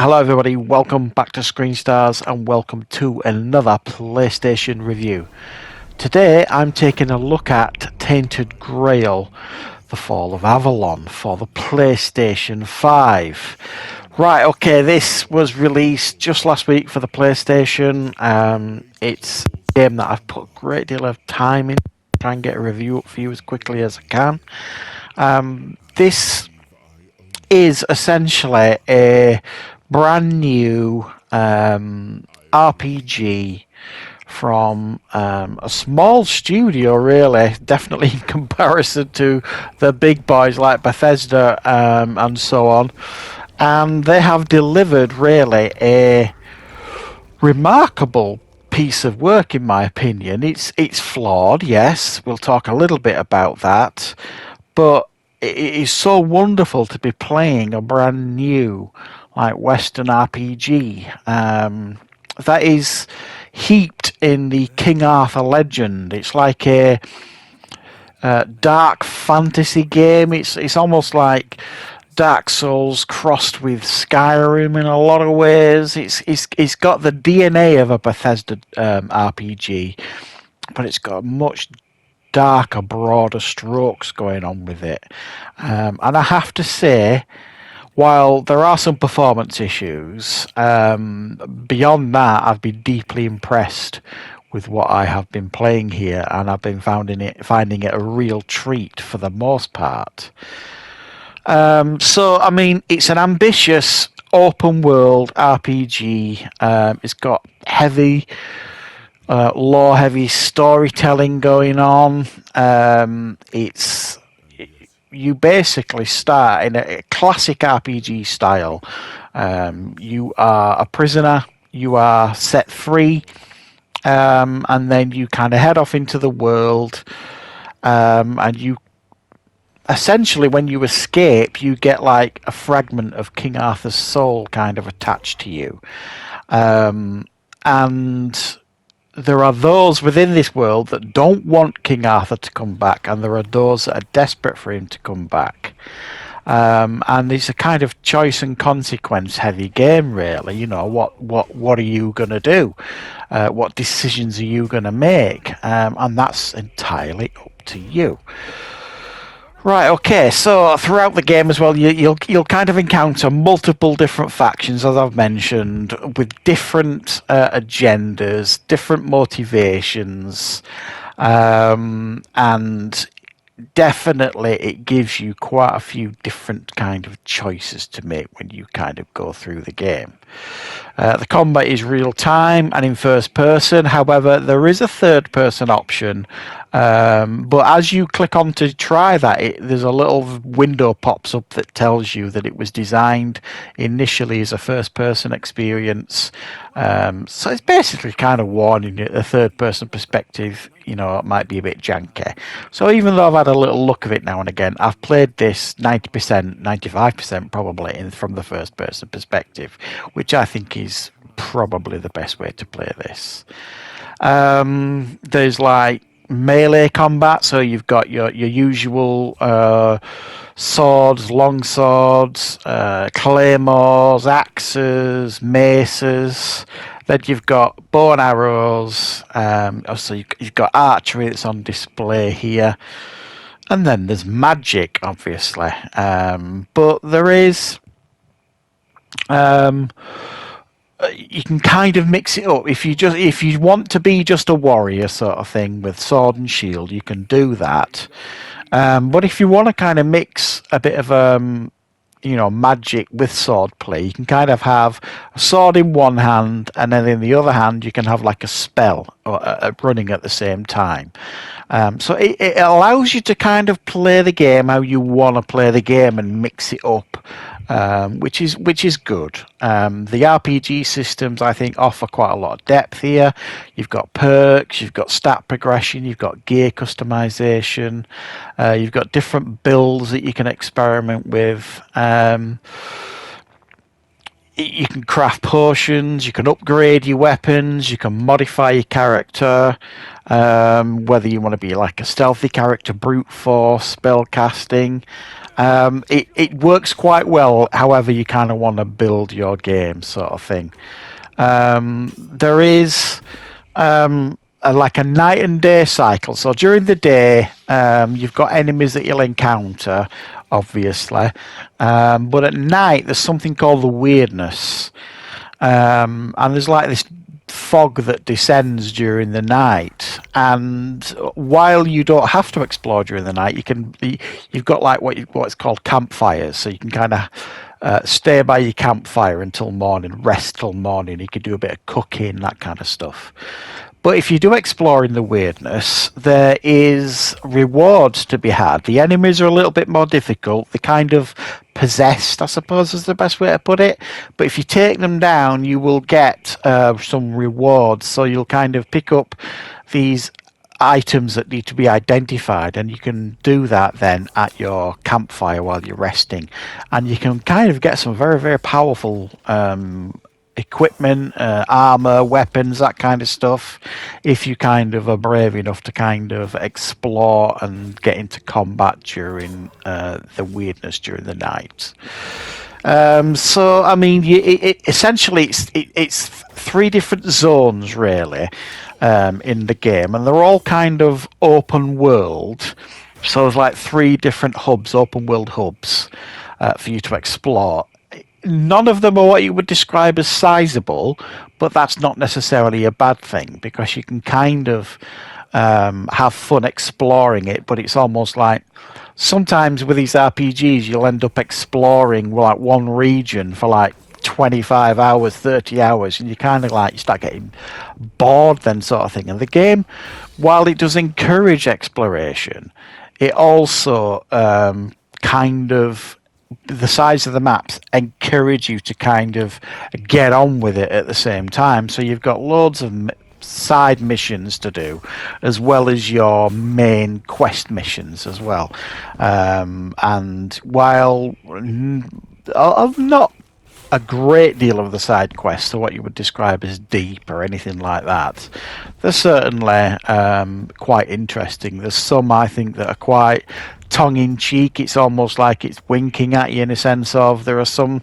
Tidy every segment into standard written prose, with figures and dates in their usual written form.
Hello everybody, welcome back to Screenstars and welcome to another PlayStation review. Today I'm taking a look at Tainted Grail, The Fall of Avalon for the PlayStation 5. Right, okay, this was released just last week for the PlayStation. It's a game that I've put a great deal of time in to try and get a review up for you as quickly as I can. This is essentially a brand new RPG from a small studio, really, definitely in comparison to the big boys like Bethesda and so on. And they have delivered really a remarkable piece of work, in my opinion. It's flawed, yes. We'll talk a little bit about that, but it is so wonderful to be playing a brand new Western RPG that is heaped in the King Arthur legend. It's like a dark fantasy game. It's almost like Dark Souls crossed with Skyrim in a lot of ways. It's got the DNA of a Bethesda RPG, but it's got much darker, broader strokes going on with it. And I have to say, while there are some performance issues, beyond that, I've been deeply impressed with what I have been playing here, and I've been finding it a real treat for the most part. So, I mean, it's an ambitious open world RPG. It's got lore-heavy storytelling going on. You basically start in a classic RPG style. You are a prisoner. You are set free, and then you kind of head off into the world. And you essentially, when you escape, you get like a fragment of King Arthur's soul kind of attached to you, and there are those within this world that don't want King Arthur to come back, and there are those that are desperate for him to come back. And it's a kind of choice and consequence heavy game, really. You know, what are you going to do? What decisions are you going to make? And that's entirely up to you. Right, okay, so throughout the game as well, you'll kind of encounter multiple different factions, as I've mentioned, with different agendas, different motivations, and definitely it gives you quite a few different kind of choices to make when you kind of go through the game. The combat is real time and in first person. However, there is a third person option, but as you click on to try that, there's a little window pops up that tells you that it was designed initially as a first person experience. So it's basically kind of warning you the third person perspective, you know, it might be a bit janky. So even though I've had a little look of it now and again, I've played this 90%, 95% probably from the first person perspective, which I think is probably the best way to play this. There's like melee combat, so you've got your usual swords, long swords, claymores, axes, maces. Then you've got bow and arrows. Also, you've got archery that's on display here. And then there's magic, obviously. But there is... you can kind of mix it up. If you want to be just a warrior sort of thing with sword and shield, you can do that. But if you want to kind of mix a bit of magic with sword play, you can kind of have a sword in one hand, and then in the other hand you can have like a spell running at the same time. So it allows you to kind of play the game how you want to play the game and mix it up, which is good. The RPG systems, I think, offer quite a lot of depth here. You've got perks, you've got stat progression, you've got gear customization, you've got different builds that you can experiment with. You can craft potions, you can upgrade your weapons, you can modify your character, whether you want to be like a stealthy character, brute force, spell casting. It works quite well, however you kind of want to build your game, sort of thing. There is like a night and day cycle. So during the day, you've got enemies that you'll encounter, obviously. But at night, there's something called the weirdness. And there's like this fog that descends during the night, and while you don't have to explore during the night, you've got like what's called campfires, so you can kind of stay by your campfire until morning, rest till morning. You can do a bit of cooking, that kind of stuff. But if you do explore in the weirdness, there is rewards to be had. The enemies are a little bit more difficult. They're kind of possessed, I suppose is the best way to put it. But if you take them down, you will get some rewards. So you'll kind of pick up these items that need to be identified, and you can do that then at your campfire while you're resting. And you can kind of get some very, very powerful equipment, armor, weapons, that kind of stuff, if you kind of are brave enough to kind of explore and get into combat during the weirdness during the night. So I mean, essentially it's three different zones really in the game, and they're all kind of open world. So there's like three different hubs, open world hubs, for you to explore. None of them are what you would describe as sizable, but that's not necessarily a bad thing, because you can kind of have fun exploring it. But it's almost like sometimes with these RPGs, you'll end up exploring like one region for like 25 hours, 30 hours, and you kind of like you start getting bored then, sort of thing. And the game, while it does encourage exploration, it also kind of, the size of the maps encourage you to kind of get on with it at the same time. So you've got loads of side missions to do, as well as your main quest missions as well. And while I've not a great deal of the side quests are what you would describe as deep or anything like that, they're certainly quite interesting. There's some, I think, that are quite tongue-in-cheek. It's almost like it's winking at you, in a sense of, there are some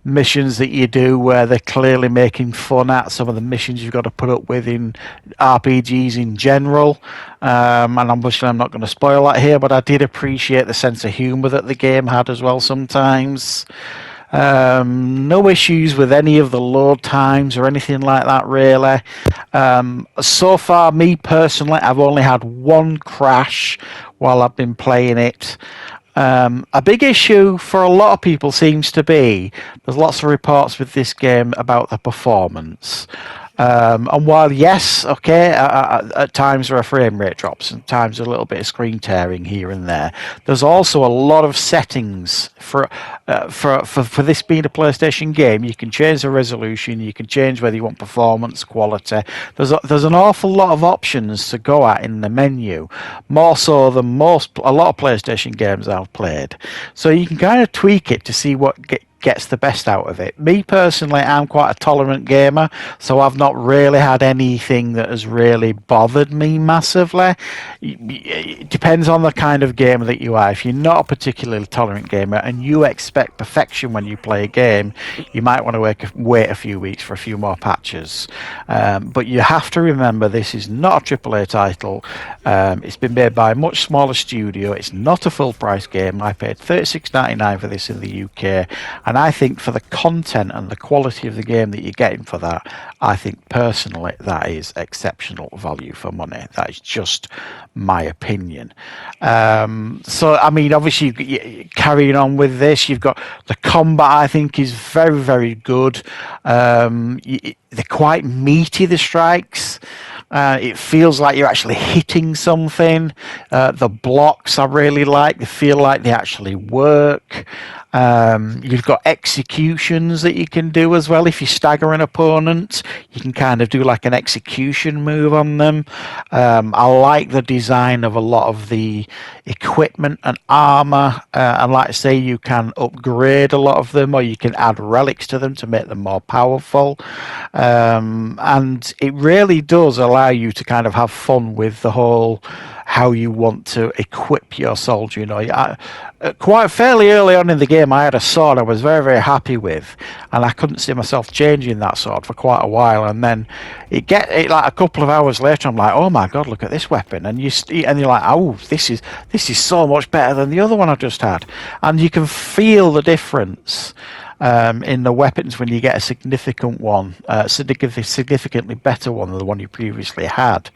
missions that you do where they're clearly making fun at some of the missions you've got to put up with in RPGs in general. And obviously I'm not going to spoil that here, but I did appreciate the sense of humour that the game had as well sometimes. No issues with any of the load times or anything like that, really. So far, me personally, I've only had one crash while I've been playing it. A big issue for a lot of people seems to be, there's lots of reports with this game about the performance. And while, yes, okay, at times there are frame rate drops and times a little bit of screen tearing here and there, there's also a lot of settings for this being a PlayStation game. You can change the resolution, you can change whether you want performance, quality. There's an awful lot of options to go at in the menu, more so than a lot of PlayStation games I've played. So you can kind of tweak it to see what gets the best out of it. Me personally, I'm quite a tolerant gamer, so I've not really had anything that has really bothered me massively. It depends on the kind of gamer that you are. If you're not a particularly tolerant gamer and you expect perfection when you play a game, you might want to wait a few weeks for a few more patches. But you have to remember, this is not a AAA title. It's been made by a much smaller studio. It's not a full price game. I paid $36.99 for this in the UK, and I think for the content and the quality of the game that you're getting for that, I think personally that is exceptional value for money. That is just my opinion. So, I mean, obviously, carrying on with this, you've got the combat, I think, is very, very good. They're quite meaty, the strikes. It feels like you're actually hitting something. The blocks I really like. They feel like they actually work. You've got executions that you can do as well. If you stagger an opponent, you can kind of do like an execution move on them. I like the design of a lot of the equipment and armor. And like I say, you can upgrade a lot of them, or you can add relics to them to make them more powerful. And it really does allow you to kind of have fun with the whole how you want to equip your soldier. You know, quite fairly early on in the game, I had a sword I was very, very happy with, and I couldn't see myself changing that sword for quite a while. And then it like a couple of hours later, I'm like, oh my god, look at this weapon, and you're like, oh, this is so much better than the other one I just had, and you can feel the difference. In the weapons when you get a significant one, significantly better one than the one you previously had.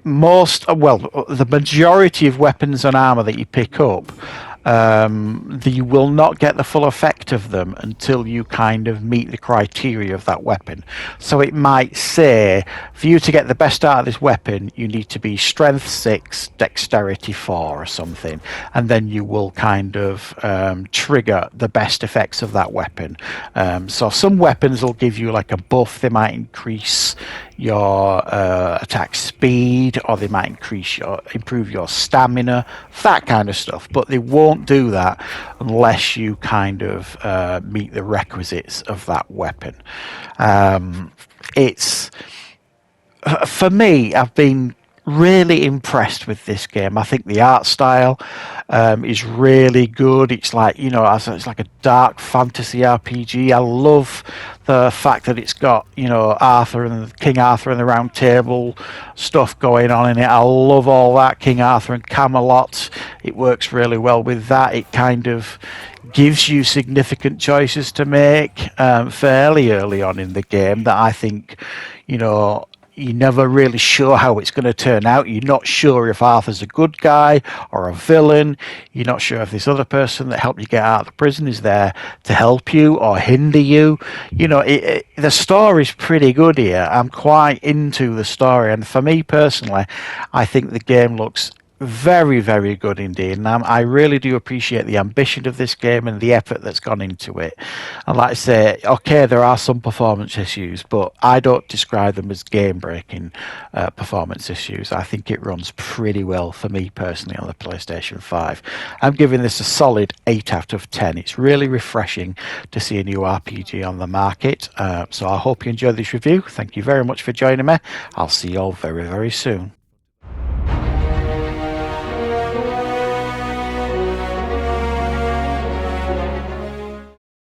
The majority of weapons and armor that you pick up, you will not get the full effect of them until you kind of meet the criteria of that weapon. So it might say, for you to get the best out of this weapon, you need to be strength 6, dexterity 4 or something, and then you will kind of trigger the best effects of that weapon. So some weapons will give you like a buff. They might increase your attack speed, or they might improve your stamina, that kind of stuff, but they won't do that unless you kind of meet the requisites of that weapon. It's For me, I've been really impressed with this game. I think the art style is really good. It's like, it's like a dark fantasy RPG. I love the fact that it's got, Arthur and King Arthur and the Round Table stuff going on in it. I love all that. King Arthur and Camelot. It works really well with that. It kind of gives you significant choices to make fairly early on in the game that I think, you're never really sure how it's going to turn out. You're not sure if Arthur's a good guy or a villain. You're not sure if this other person that helped you get out of the prison is there to help you or hinder you. The story's pretty good here. I'm quite into the story. And for me personally, I think the game looks very, very good indeed. And I really do appreciate the ambition of this game and the effort that's gone into it. And like I say, okay, there are some performance issues, but I don't describe them as game-breaking performance issues. I think it runs pretty well for me personally on the PlayStation 5. I'm giving this a solid 8 out of 10. It's really refreshing to see a new RPG on the market. So I hope you enjoyed this review. Thank you very much for joining me. I'll see you all very, very soon.